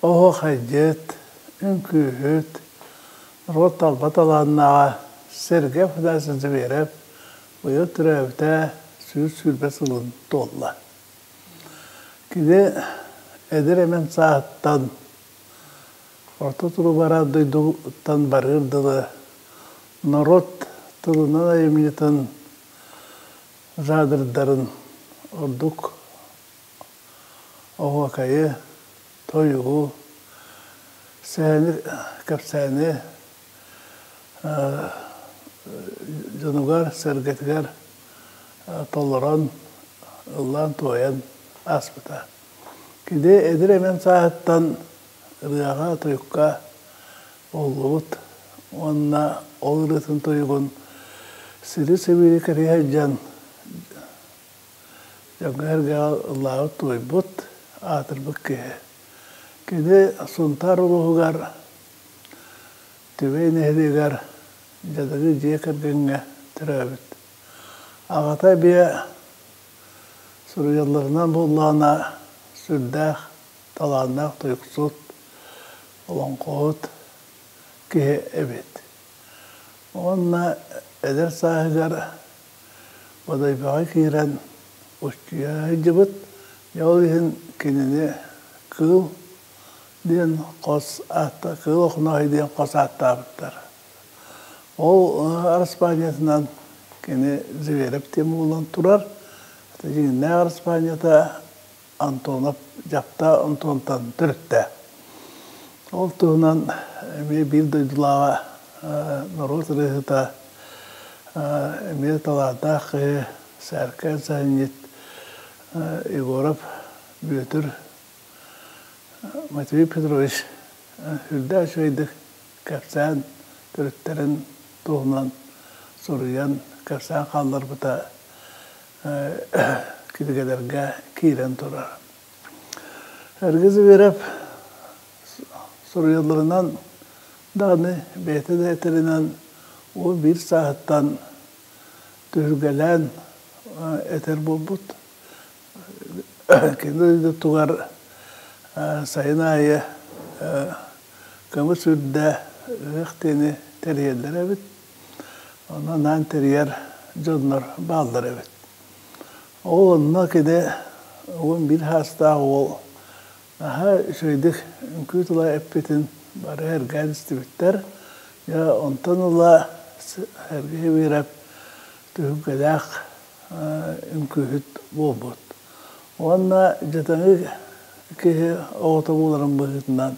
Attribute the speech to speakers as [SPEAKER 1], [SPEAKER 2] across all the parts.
[SPEAKER 1] Oho haydet, önkühüt, Rot talbat alannağa serge fıdasızı verip, uyu türevde sürbe sılın dolla. Kide edir hemen saattan, orta turu bara duyduğundan barırdılı, narot tılından ayımyetin zadırdarın orduk, o vakayı, toyuğu, seni, kapsani, Canugar, sergetgar, toleran, Allah'ın toyan asbıta. Kide edir hemen saattan rıyağa toyukka olğut, onna olğutun toyuğun siri sevili kariye can, Canugar Allah'ı toybut, atır bıkkıhe. Kide suntar ruhugar, tüvey nehrigar, jadağı jekar genge türebit. Ağatay bir Suriyallarından bollağına sürdağ, talağına tuyuksut, olan qoğut ki evet. Onunla eder sahigar vadaybağa kiren uçtuya hicibit, yağlihin kinini kıl diyen qos atta, kıl okunayı diyen qos atta bitler. O Araspaniyatından kini ziverip temi olan turar. Ne Araspaniyata Antonop japta Anton'tan türütte. Oltuğundan bir duyduğlağa Norot rıhıta emir talada ki serken sahiyet Igorov büyütür Matvey Petrovich hülde aşıydık kapsan türütlerin tohumlan soruyan kapsan kallar buta kidigelerge kiren turar. Herkesi verip soruyorlarından dağını beyte de eterinden o bir saatten tühürgelen eter bulbut. Kendi de tuğar sayın ayı kamu sürde rıhtini teriyerler evet. Ondan teriyer canlar bağlar evet. Oğluna kede oğlun bir hasta oğul. Aha şeydik, kütüla epitin bari her gelişti biter. Ya ondan ola hergeye verip tühüm kadar kühüt bulbut. Onunla jatanı ki oğutabuların bıhıtından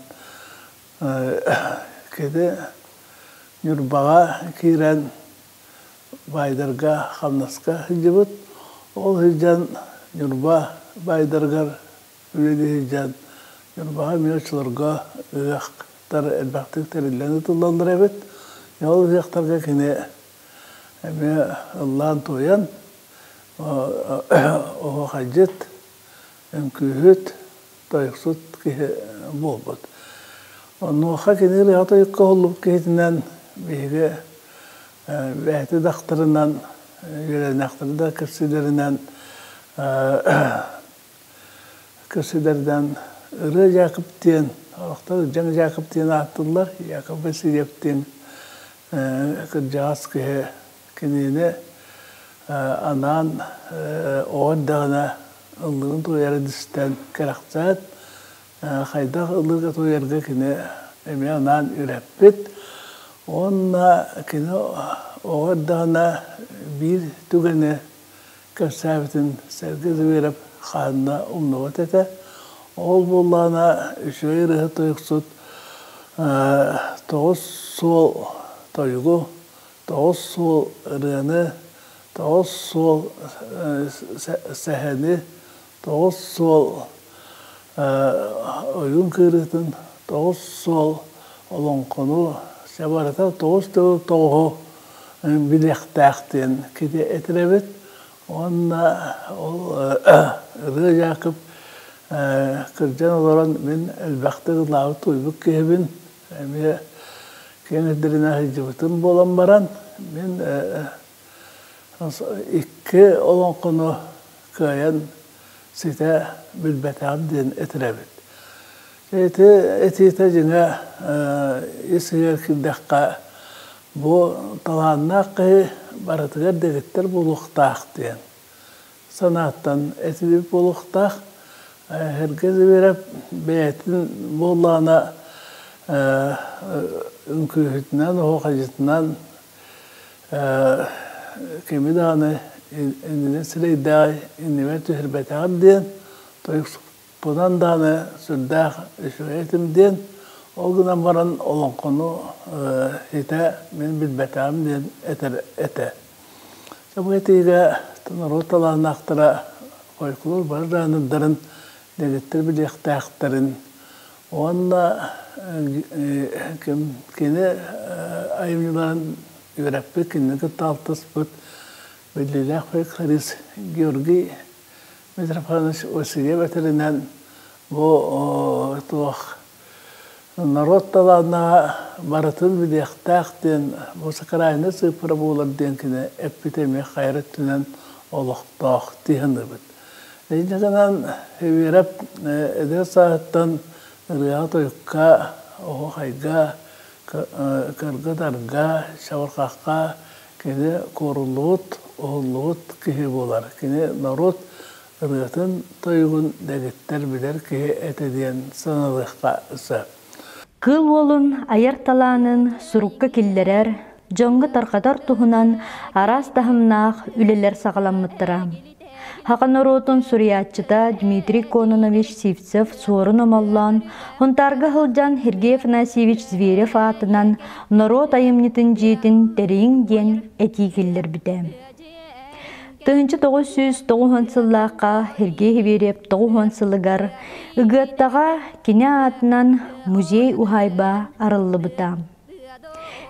[SPEAKER 1] kede yurbağa kiren baydarga hamnaska hicibut. Ol hiccan yurba baydargar üleli hiccan yurbağa miyoçlarga ıqtar elbaqtık terilleni tıllandır evet. Yol ıqtarga kine Allah'ın toyan o hacet kühüt toyuksut ki bulbut. Nuha kine riha toyukka olup kihitinden bihi vehti daqtırından yörenekleri de kırsilerden ırı Jakip diyen, ağıqtar Can Jakip diyen attılar. Jakip Vesiyep diyen kırcağız ki kinini anan oğan dağına ıllığın toyarı disten karakzat. Haydaq ıllığa toyarga kini emi anan üreppit. Onunla kini oğan dağına bir tügeni kasabetin sergisi verip xanına umnuvat ete. Ol bollağına şöyle rıhı toyuksut toğuz sol toyuğu, toğuz sol rığını, toğuz sol seheni, toğuz sol oyun kırıtın, toğuz sol olan konu sebarata toğuz toğu bilektaktin kedi etirebit. Onunla rığı Jakip kırcan olarak ben elbaqtı lağı tuybuk kehbin. Kenetlerine hicibıtın bolan baran. Ben iki olan konu kayan site bilbetam diyen etirebit. Etiyete jine isiyer ki dakika bu talanna ki baratıgar degitler buluktaq diyen. Sanattan etibip buluktaq. Herkes verip beyetin bollağına ünkühütünden, hoqacıtından kimi dağını indine sileyday, indime tühirbetağım diyen, toyuk bundan dağını sürdağ üşüyetim diyen, o günden varan olan konu hite men bilbetağım diyen ete. Bu etiyle rotalarını aktıra koykulur var, ranıdların degittir bilektağıtların. Onunla kini ayımcıların yüreppi kinneki taltıs büt belliler koy Haris Georgi Mitrofanıç Osiye veterinden bu tuğ narod talanına baratın bilektağıtın bu sakarayını sıfıra buğular diyen kini epitemi hayrettinen oluqtağ diyendir büt. Ejne kanan verip eder saatten rıya toyukka, oğu hayga, kargıdarga, şavarqaqqa kini koruluğut, oğulluğut kihi bolar. Kini narod rıyatın toyuğun degitler biler kihi etediyen sanalıqqa ısa.
[SPEAKER 2] Kıl olun ayar talanın surukka killerer, jonga tarqatar tuhunan aras dahımnaq üleler sağlamıttıram. Hakan Orotun Suriyatçıda Dmitri Kononovich Sivtsev sorun omallan, Huntarga Hılcan Sergey Afanasyevich Zverev atınan Narod ayımnitin jetin tereyin den etikiller bide. 1909 sıllıqqa Sergey Zverev 9 sıllıgar ıgıttağa kine atınan muzey uhayba arıllı bıda.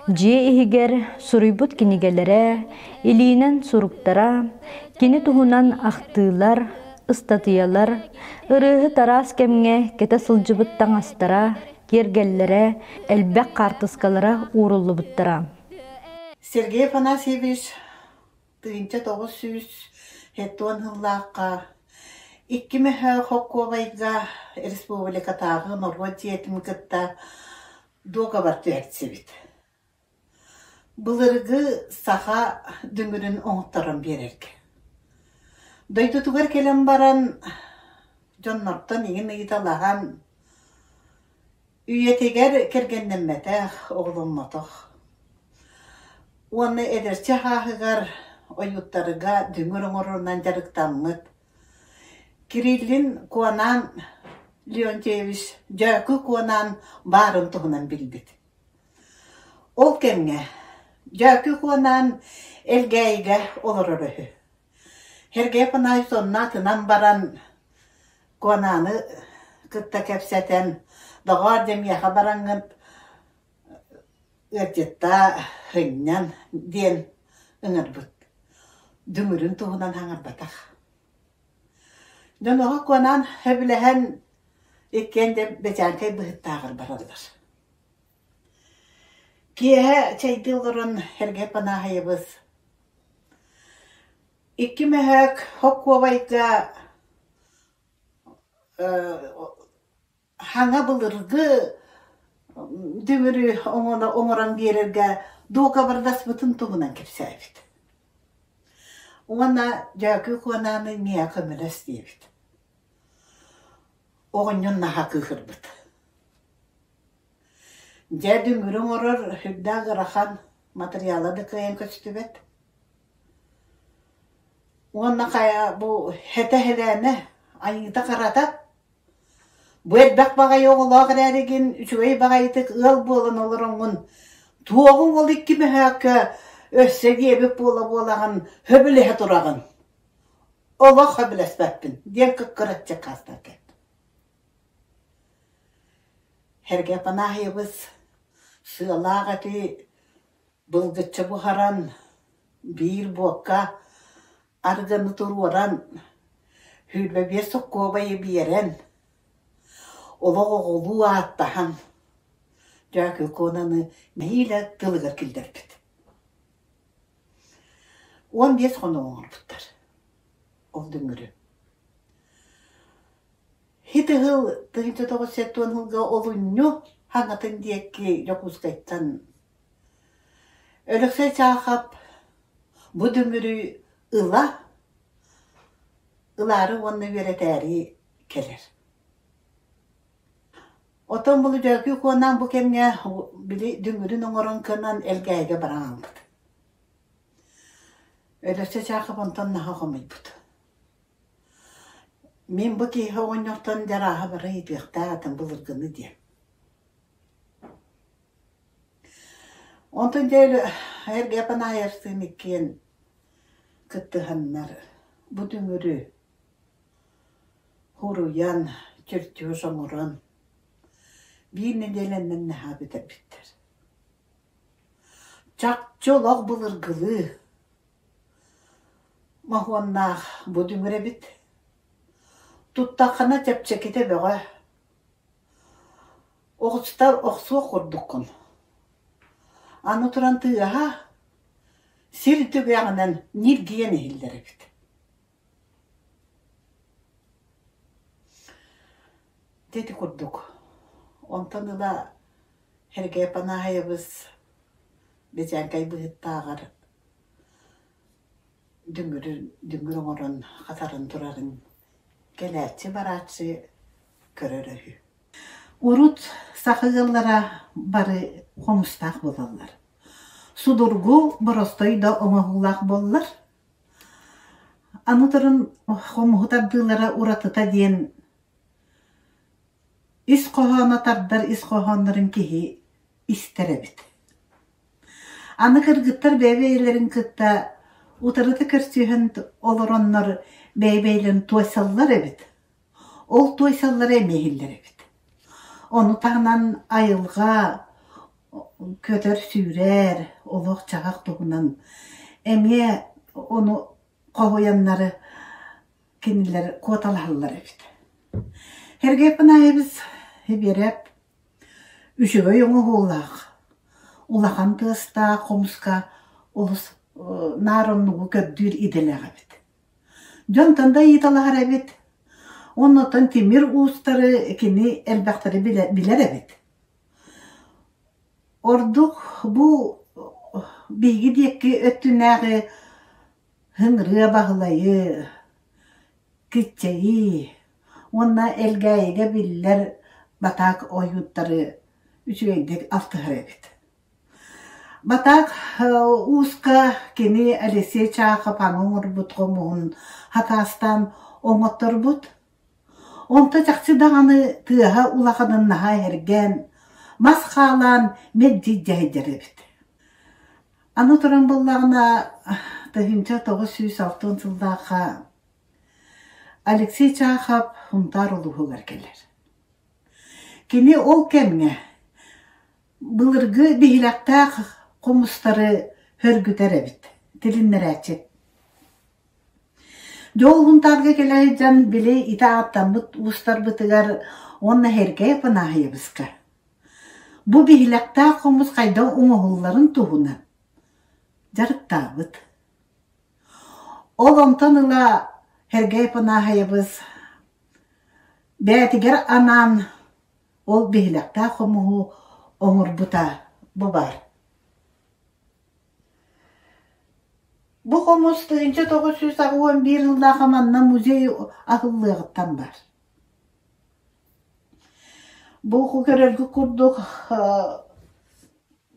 [SPEAKER 2] Ihiger suribut kinigelere, ilinen suruktara, kini tuhunan ahtığlar, ıstatıyalar, ırığı taras kemge kete sılcıbıttan astara, gergellere, elbek kartıskalara uğrullu bıttara.
[SPEAKER 3] Sergey Afanasyevich 1907 hıllaqqa 2 mehe Hokkovayga Respublika tağı Norveç yetimkıtta dogabar tüertsibit. Bılırgı saha düngürün oğuttarın bererge. Daydı tugar kelen baran Jonnortan iğin ıyıtalağan üyeteger kergenden mete oğlunmatık. Onu ederçe hahıgar oyuttarıga düngürün orundan jarıktanmıt. Kirillin kuanan Leontievich Jakı kuanan barın tuğunan bilbit. Ol kemge Jakı kuanan elgeyge olururühü. Herge panay sonna tınan baran kuananı kıtta kepseten dağar demyeha barangınt ırcıtta hınyan diyen ıngırbıt. Dümürün tuğunan hangar batak. Dönüğü kuanan hebilehen ikkende becankay bıhıttağır barallar. Kiyehe çaydılırın herge panahayыбыз. 2 mehek Hokkovayga hanga bılırgı dümürü oğuran bererge doga bardas bütün tuğunan kepsayvit. Ona Jakı kuananı niye kömüles diyevit. Oğunun naha kıhırbıt. Ja dümürün orur hüdda gırahan materyaladı kıyan köstübet. Ona kaya bu hete ayıda karata. Bu etbek bagayı oğulağı kırarıgin, üçüvey bagayıtık ıl bolan olurungun. Tuğun ol 2 mehek össe diyebip bolağın höbülehe durağın. Allah höbülesbepin, diyen kıkkıratça kastarken. Herge panahıyыбыз sığalağı eti bılgıtçı buharan bir boka argını tururan hülbe bir sokkobayı biyeren oğlu attahan Jakı konanı neyle tılıgır kilderpit. 15 konu oğulbuttar. Ol düngürü. Hiti hıl 1907 hılga olunyu hangatın diyekki yokuskayttan Өлükse çağap bu dümürü ıları onu vereteri keler. Oton bulu dökü konan bu kemge bili dümürün oğurun kınan elgeyge bırakıldı. Өлükse çağap ondan naha komayıbıdı. Min bu ki hoğun yoktan jaraha barayı biyakta atan bulurgını diye. Ondan değil her yapan ayarsın iken kıttıhanlar bu dümürü huruyan çürtüyor somuran bir nedelenden neha biter bitter. Çak çolak bulurgılı mahuanna bu dümüre bit. Tuttakana çepçekete beğe. Oğustar oğsu kurdukun. Anu turan tığaha sir tügüyanından nirgiyen ehillere bit. Dedi kurduk. Ondan ıla herge panahayabız bezen kaybı hittağar düngürün orun katarın turarın gelerçi baratçı körörühü. Urut sakıgıllara barı homustak bolallar. Sudurgu borostoy da omahullak bollar. Anıtırın homuhutabdılara uratıta diyen is kohana tardar is kohanların kihi isterebit. Anı kırgıttar beybeylerin kıtta utarıtı kırçıhın olur onlar beybeylerin toysallar ebit. Ol toysallar emehiller ebit. Onu tağınan ayılga kötör sürer, oluq çağaq doğunan. Emye onu kohoyanları keniler kotalarlar ebit. Herge pınayımız heberep üçüge yonu hullaq. Ulakan tığısta, komuska, olus naronluğu göddür idileğe bit. Jontanda yitalahar ebit. Ondan timir uustarı kini elbaqtari biler ebit. Orduk bu bilgi diyekki öttünäği hıngırıya bahılayı, kitçeyi, onna elgäyige biller batak oyutları üçügeydek altıhar ebit. Batak uska kini alesiye çaqa panur but komuğun hatastan oңottor but. Onta çakçı dağını tığaha ulaqadın naha hergen, mas xalan meddi jahidjar ebit. Anu turan bollağına tığınca 906 yıldaqa Alexey Çaxap huntar uluğu gerkeler. Kini ol kemge bılırgı bihilaqtaq komustarı hörgüter ebit. Dilinler açık. Jol huntarga kelejan bile itaattan but ustar bıtıgar onna herge panahayabıska. Bu bihilaqtaq komus qayda uğulların tuhuna. Jarıkta bıt. Ol ontan ıla herge panahayabız. Betiger anan ol bihilaqtaq komuhu oңur buta bubar. Bu komus 1911 yılda kamanna muzey ahıllığıttan var. Bu körölgü kurduk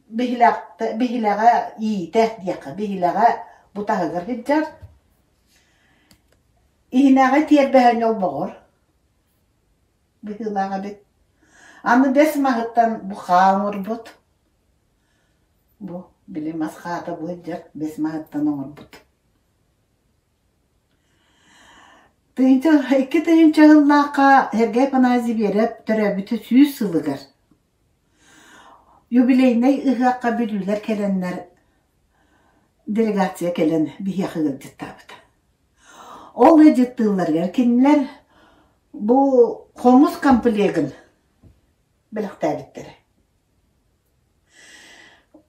[SPEAKER 3] bihilağa iyite diyaka bihilağa bu tahıgır hiccar. İhinağa tiyerbeğen yol boğur. Bihilağa bit. Anı besmahıttan bu xağımır but. Bu bilemez xağda bu hiccar besmahıttan olur but. İki tıyınca hıllaqa herge panazi berep töröbütü süyüz sılıgır. Yubileyine ıhaqqa bülüler kelenler delegasiya kelen bihiyakı gılcıttabıda. Ol gılcıttığılar erkenler bu komus kamplegin bilaktabitleri.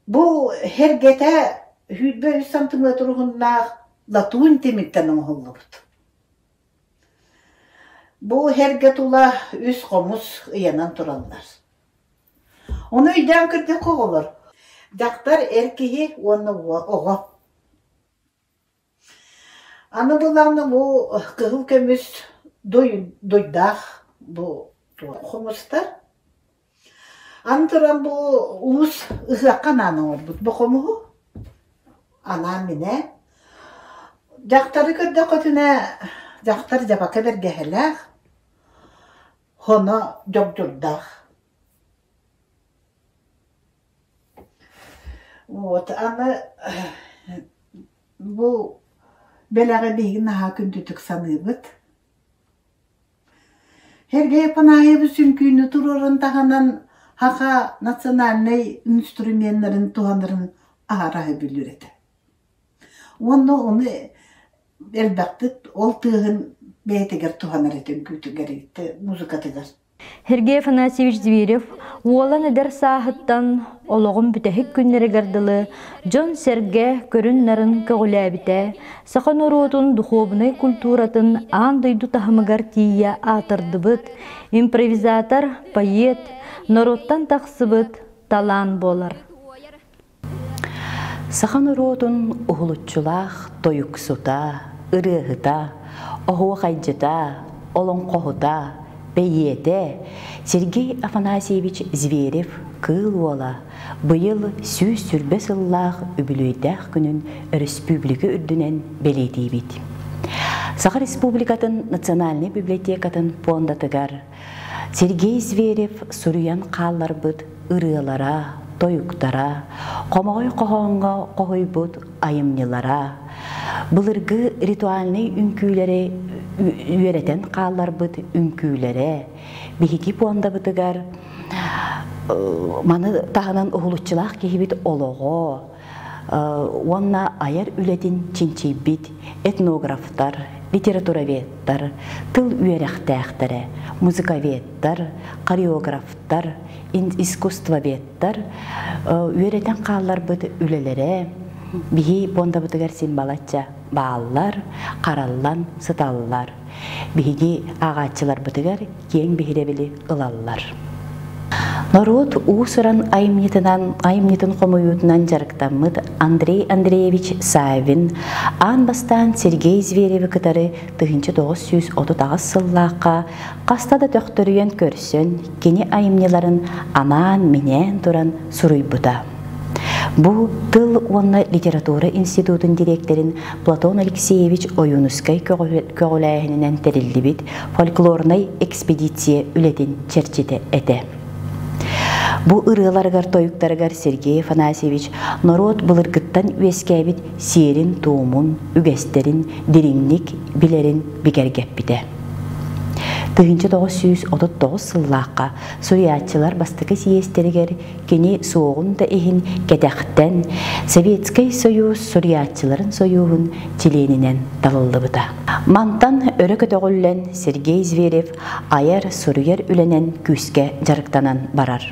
[SPEAKER 3] Bu hergete hüdbe 100 santimetre ruhunna latun temitten oğullu bud. Bu herget ula üs komus iyanan turallar. Onu üyden kırdık oğulur. Жақтар эркиһи уонна оҕо. Аны буларны бу кыһыл көмүс дойдах бу хомустар. Аны туран бу уус ыһыаккан аны орбут бу хомуһу. Ана мине жактары көрдө көтүнө жактар жабака бергеһелээх хоно жогжурдах. Вот аны бу беләге бигин наһа күндүтүк саныыбыт. Херге панайыбы сүнкүйүнү турурун таханан хаха национальный инструменттерин туганырын аарахы бүлүрете. Оны элбактык ол тыгын бейтегер туганырытын күтүгеритти музыкатыгар.
[SPEAKER 2] Сергей Афанасьевич Зверев уолан эдер саахыттан ологун бүтэхик күннери гардылы Джон Серге көрүннарын көгүлээбите сахан уруутун духовный культуратын аан дойду тахымыгар тийя атырдыбыт импровизатор, поэт, народтан тахсыбыт талан болар.
[SPEAKER 4] Сахан уруутун ухулутчулах тоюксута, ырыахыта, охуахайджыта, олоңкохута, бейете Сергей Афанасьевич Зверев кыл уола быйыл сүүс сүрбе сыллаах үбүлүйдэх күнүн республика үрдүнен белетийбит. Саха республикатын национальный библиотекатын пондатыгар Сергей Зверев суруян каалларбыт ырыалара, тоюктара, комогой кохоңго кохойбут айымнылара, былыргы ритуальный үнкүүлери үйеретен каалларбыт үнкүүлери, бихики пондабытыгар маны тағынан ұғылытчылақ кейбіт олығы, онна аяр үлетін чинчейбит этнографтар, литератураветтар, тыл үйеректәқтері, музыкаветтар, хореографтар, искусствоветтар үйеретен қалларбыт үлелері, бихи пондабытыгар симбалатча бааллар, қараллан, сыталлар, бихиги ағатчылар бытыгар кең бихиребили ылаллар. Народ усыран айымнетін қомуютынан жарықтамыд Андрей Андреевич Савин ан бастан Сергей Звереві кытары 1930 сыллаққа қастада төқтөрүйен көрсін кені айымнеларын аман менен туран суруйбута. Бу тыл онна литература институтын директорин Платон Алексеевич Оюнускай көгіләйінен тәрілдібіт фольклорнай экспедиция үлетін черчете әті. Бу ырыларгар тоюктаргар Сергей Афанасьевич народ былыргыттан үескәбит сиерин туумун, үгестерин, дириңник билерин бигергеппите. 1939 сыллаққа суриятчылар бастықы сиестерігер кені соғын да эхин кәдәқтен Советский Союз суриятчыларын союғын чиленінен талылды бұта. Мантан өрі көтіғілен Сергей Зверев аяр суриер үленен күске жарықтанан барар.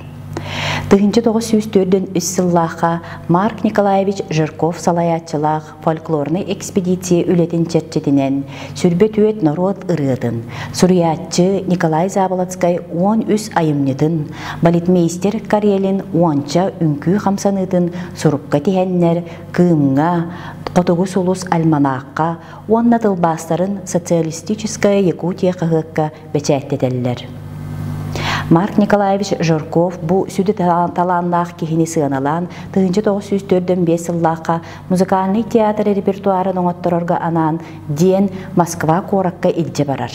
[SPEAKER 4] 1904 сыллаққа Марк Николаевич Жирков салаятчылақ фольклорный экспедиция үлетін черчетінен сүрбет өет народ ырыдын. Суриятчы Николай Заболоцкай 13 айымнедін, балетмейстер Карелин 10-ча үнкі қамсаныдын сұрыққа тихеннер кымға, Қотуғыс улус альманаққа, онна тылбастарын социалистическая Якутия қығыққа бәчәттетелілер. Марк Николаевич Жирков бу сүді таланнақ кехini сығаналан 1904-5 сыллаққа музыкальный театр репертуарын оңаттырорға анан ден Москва коракка илже барар.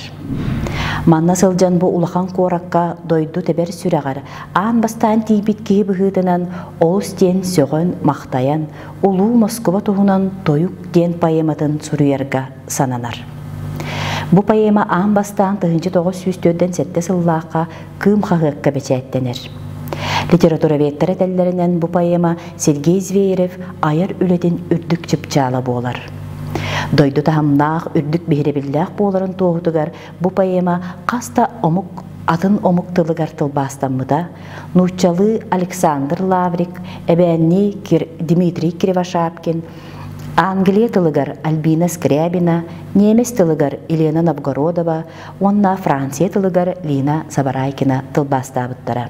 [SPEAKER 4] Манна сылжан бу улахан коракка дойду тебер сүрәғар. Ан бастан тейбит кейі бұғытынан олыс ден сөғын мақтаян, улу Москва туғынан тойук ден поэматын сұруерға сананар. Бу поэма ан бастан 1904-7 сыллаққа кым қағыққа бәчәттенер. Литератураветтер әтәлләрінен бу поэма Сергей Зверев аяр үлетін үрдік чыпчалы болар. Дойду тахамнақ үрдік бейребілләқ боларын тоғытығар бу поэма қаста атын омуктылыгар тылбастамыда Нучалы Александр Лаврик, әбәнни Дмитрий Кривошапкин, Англия тылыгар Альбина Скрябина, немец тылыгар Елена Новгородова, онна Франция тылыгар Лина Сабарайкина тылбастабыттара.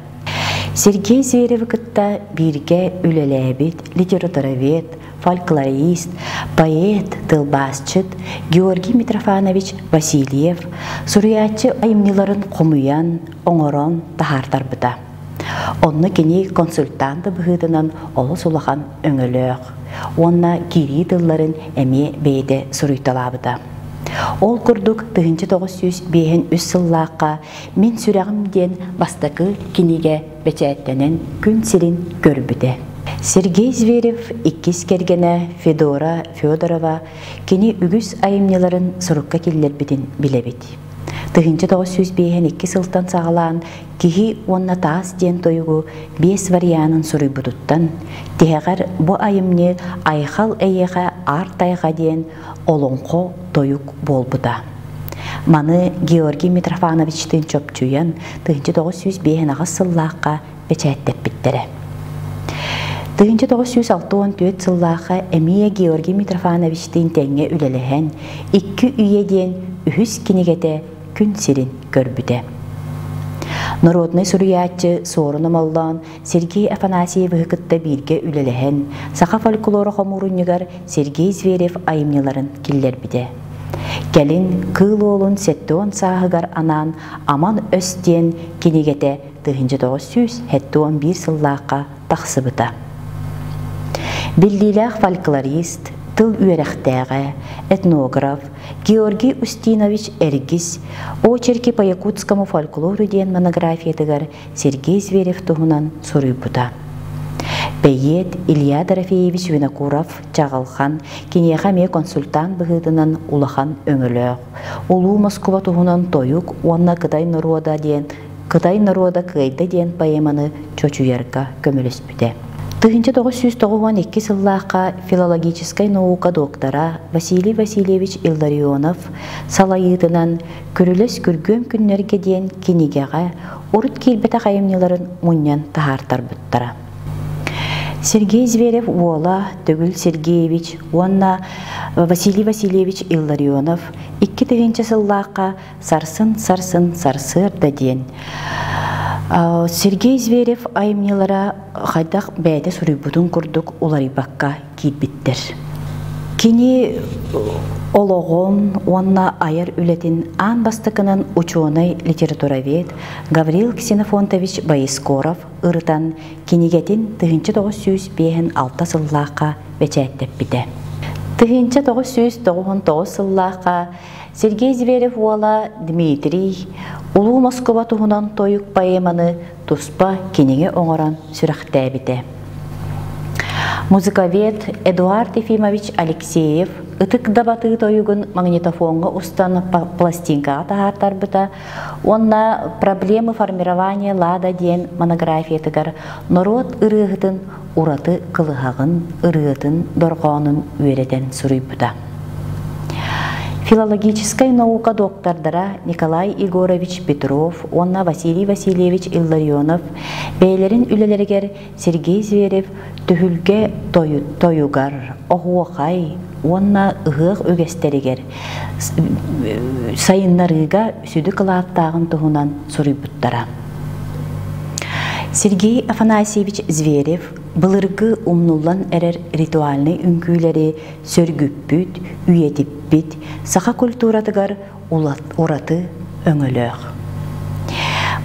[SPEAKER 4] Сергей Зверев кытта бирге үлеләбит, литературовед, фольклорист, поэт, тылбасчыт Георгий Митрофанович Васильев суруячы айымныларын комуян, оңорон тахартар бұта. Онны кені консультанты бұғыдынан олы сулахан өңілөк. Онна кири тылларын әме бейді суруйталабыда. Ол күрдік 1905 сыллаққа мен сүрәғімден бастықы кенеге бәчәттенен күн сирин көрбіді. Сергей Зверев иккис кергені Федора Федорова кені үгіз айымнеларын сұрыққа келдер бітін білебет. 1902 сылтан сағалан кихи онна таас ден тойгу 5 варианын сұрый бұдыттан, тегер бұ айымне айхал әйеға артайға ден олонқо тойук болбыда. Маны Георгий Митрофановичтен чөпчуян 1905 сыллаққа бәчәттеп біттері. 1964 сыллаққа әмие Георгий Митрофановичтен тәңе үлеліген 2 үйеден үхіс кенегеде күн сирин көрбүде. Народный суруячы сорыным алдан Сергей Афанасьев кытта бирге үлеліген саха фольклоры хомуруннигар Сергей Зверев айымныларын киллер биде. Келин кыл олун сеттуон сағығар анан аман өстен кенегете 1911 сыллаққа тақсыбыта. Биллилях фольклорист, тыл үйерәқтәғі, этнограф Георгий Устинович Эргис очерки по якутскому фольклору ден монографиятыгар Сергей Зверев туғынан сұрый бұта. Бейет Илья Дорофеевич Винокуров чағылхан кенеғаме консультант бұғыдынан улахан өңілі. Улу Москва туғынан тойук онна Кытай народа кыйды ден поэманы чочуярға көміліс бүде. 1992 сыллаққа филологической наука доктора Василий Васильевич Илларионов салайытынан көріліс көргөм күннерге ден кенегеға урут келбеті қайымнеларын мұньян тахартар бұттара. Сергей Зверев Уола Төгіл Сергеевич, онна Василий Васильевич Илларионов 2 сыллаққа сарсын да ден. Сергей Зверев айымнелара қайдақ бәді сүрібудын күрдік олары баққа кейбіттір. Кені ологон, онна айыр үлетін ан бастықынан ученый литературовед Гаврил Ксенофонтович Боискоров ұрытан кенегетін 1906 сыллаққа бәчәттеп біді. 1999 сыллаққа Сергей Зверев Уола Дмитрий Улу Москва туғынан тойук поэманы туспа кенеге оңыран сүрәқтәбіді. Музыковед Эдуард Ефимович Алексеев ытык дабаты тойугын магнитофонға ұстаны пластинкаға тағартар бұта, онна проблемы формирования лада ден монографиятыгар народ ырығытын ураты кылығағын, ырығытын дорғанын өреден сұрый бұта. Филологическая наука доктордара Николай Егорович Петров, онна Василий Васильевич Илларионов, бәйлерін үлелергер Сергей Зверев түхілге тойугар, оғуақай, онна ұғық өгестерігер, сайынларыға сүді қылаттағын тұғынан сұрый бұттара. Сергей Афанасьевич Зверев былыргы умнуллан әрер ритуальный үңкүйлері сөргүппүт, үйетиппит, саха культуратыгар ураты өңөлөк.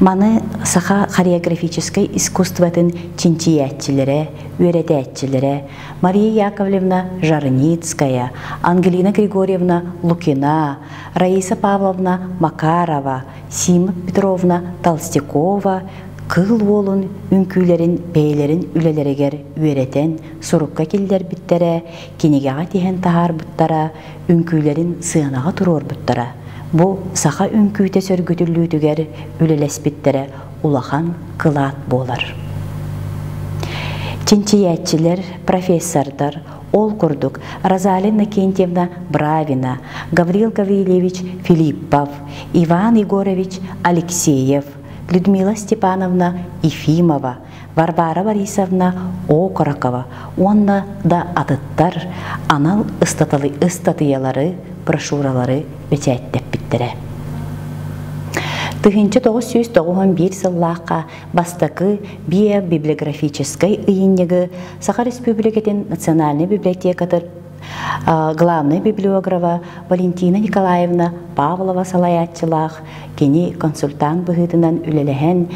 [SPEAKER 4] Маны саха хореографической искусствотын чинчиятчилere, үйретятчилere Мария Яковлевна Жарницкая, Ангелина Григорьевна Лукина, Раиса Павловна Макарова, Сима Петровна Толстякова, кыл олын үңкүйлерін бейлерін үлелерегер үйретен сұрыққа келдер біттері, кенегеға теген тағар бұттара, үңкүйлерін сығанаға тұрор бұттара. Бұл сақа үңкүйте сөргүтіллүйтігер үлелес біттері улахан қылат болар. Чинчиятчилер, профессордар, ол күрдік Розалина Кентьевна Бравина, Гаврил Гаврилевич Филиппов, Иван Егорович Алексеев, Людмила Степановна Ефимова, Варвара Борисовна Окорокова, онна да атыттар, анал ыстатыялары, брошюралары бәчәттеп біттірі. 1991 сыллаққа бастакы библиографической ыйыннеги Саха Республикатын Национальный библиотекатыр главный библиографа Валентина Николаевна Павлова салаятчылах кени консультант быһытынан үлелэһэн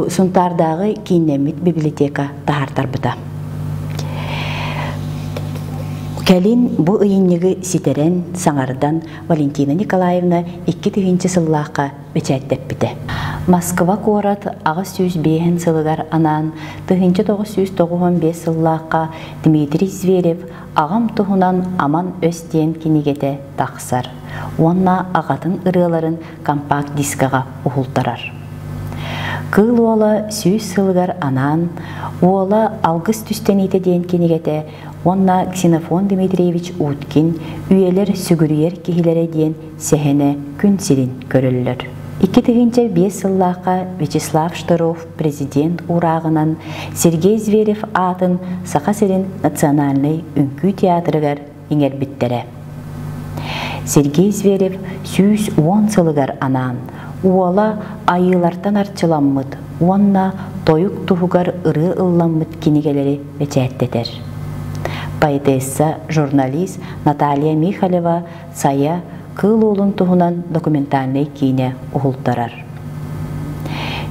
[SPEAKER 4] сунтардагы кинемит библиотека тахартарбыта. Кэлин бу ыйыннеги ситерен саңардан Валентина Николаевна 2000 сыллаққа бечәттеппите. Москва корат ағыз 105 сылыгар анан 1995 сыллаққа Дмитрий Зверев ағам туһунан аман өстен кинигете тақсар. Онна ағатын ырыларын компакт дискаға ухултарар. Кыл ола 100 сылыгар анан ола алгыс түстенейте ден кинигете онна Ксенофон Дмитриевич Уткин үйелер сүгүрүйер кихилере ден сехене күн сирин көрілілер. 2005 сыллаққа Вячеслав Штыров президент урағынан Сергей Зверев атын Саха-Сирин национальный үнкүй театрыгар иңербиттере. Сергей Зверев 110 сылыгар анан уола айылартан арчыламмыт, онна тойук туһугар ыры ылламмыт кинигелери бечәттетер. Поэтесса, журналист Наталья Михалева сая кыл улун туһунан документальный кине ухултарар.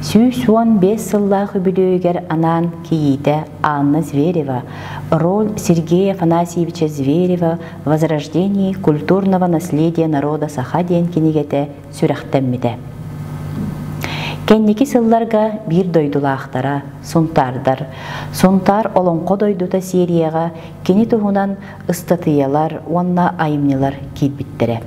[SPEAKER 4] 115 сыллах үбүлөөгер анан киите Анна Зверева роль Сергея Афанасьевича Зверева в возрождении культурного наследия народа Саха ден кинигете сүрәхтәммите. Кенники сылларга бир дойдулаахтара, сунтардар. Сунтар олонко дойдута серияга кени туһунан ыстатыялар, онна айымнылар кийбиттере.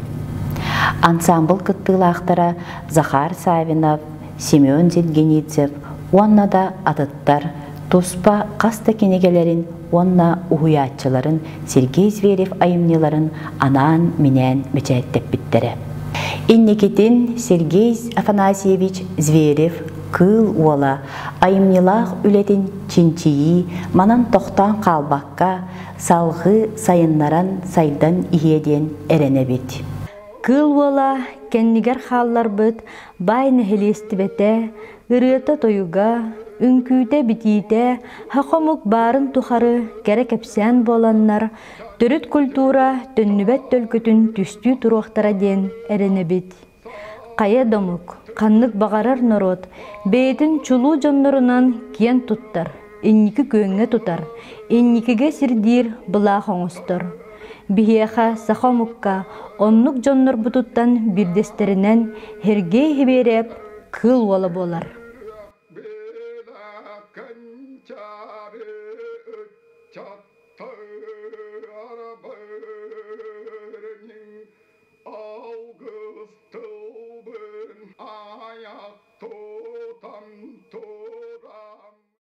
[SPEAKER 4] Ансамбл кыттылаахтара Захар Савинов, Семен Зенгеницев, онна да атыттар, туспа каста кенегелерин, онна уhuятчыларын, Сергей Зверев айымныларын анан менен мечәттеппиттере. Иннекетин Сергей Афанасьевич Зверев кыл уола айымнылах үлетин чинчии манан тоқтан қалбаққа салғы сайыннаран сайдан иеден эренебит.
[SPEAKER 2] Кыл уола кеннигер халлар быт байна хелестибете, ырыта тойуга, үнкүйте битите, хақомук барын тухары керек эпсен боланнар, төрүт культура төннүбет төлкүтүн түстүү туруактара ден эренебит. Кая домук, каннык багарар народ, бейтин чулуу жоннорунан киен туттар, инники көңө тутар, инникиге сирдир была хоңостор. Бихеха сахомукка, оннук жоннор бутуттан бирдестеринен хергей хибереп, кыл уола болар.
[SPEAKER 5] Ayak tutam